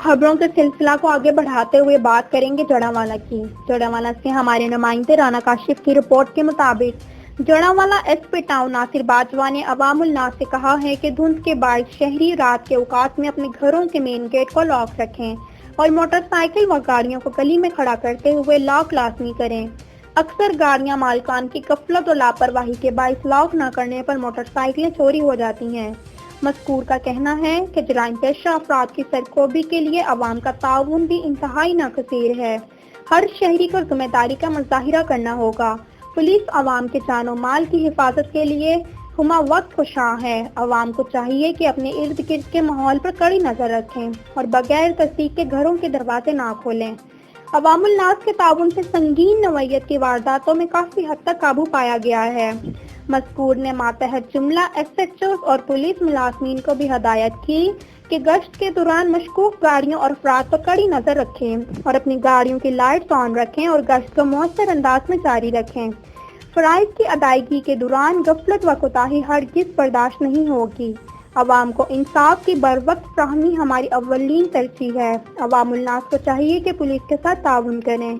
خبروں کے سلسلہ کو آگے بڑھاتے ہوئے بات کریں گے جڑاوالا کی۔ جڑاوالا سے ہمارے نمائندے رانا کاشف کی رپورٹ کے مطابق جڑاوالا ایس پی ٹاؤن ناصر باجوہ نے عوام الناس سے کہا ہے کہ دھند کے باعث شہری رات کے اوقات میں اپنے گھروں کے مین گیٹ کو لاک رکھیں اور موٹر سائیکل و گاڑیوں کو گلی میں کھڑا کرتے ہوئے لاک لازمی کریں۔ اکثر گاڑیاں مالکان کی غفلت اور لاپرواہی کے باعث لاک نہ کرنے پر موٹر سائیکلیں چوری ہو جاتی ہیں۔ مذکور کا کہنا ہے کہ جرائم پیشہ افراد کی سرکوبی کے لیے عوام کا تعاون بھی انتہائی ناگزیر ہے۔ ہر شہری کو ذمہ داری کا مظاہرہ کرنا ہوگا۔ پولیس عوام کے جان و مال کی حفاظت کے لیے ہمہ وقت کوشاں ہے۔ عوام کو چاہیے کہ اپنے ارد گرد کے ماحول پر کڑی نظر رکھیں اور بغیر تصدیق کے گھروں کے دروازے نہ کھولیں۔ عوام الناس کے تعاون سے سنگین نوعیت کی وارداتوں میں کافی حد تک قابو پایا گیا ہے۔ مذکور نے ماتحت جملہ ایس ایچ اوز اور پولیس ملازمین کو بھی ہدایت کی کہ گشت کے دوران مشکوک گاڑیوں اور افراد پر کڑی نظر رکھیں اور اپنی گاڑیوں کی لائٹس آن رکھیں اور گشت کو مؤثر انداز میں جاری رکھیں۔ فرائض کی ادائیگی کے دوران غفلت و کوتاہی ہرگز برداشت نہیں ہوگی۔ عوام کو انصاف کی بروقت فراہمی ہماری اولین ترجیح ہے۔ عوام الناس کو چاہیے کہ پولیس کے ساتھ تعاون کریں۔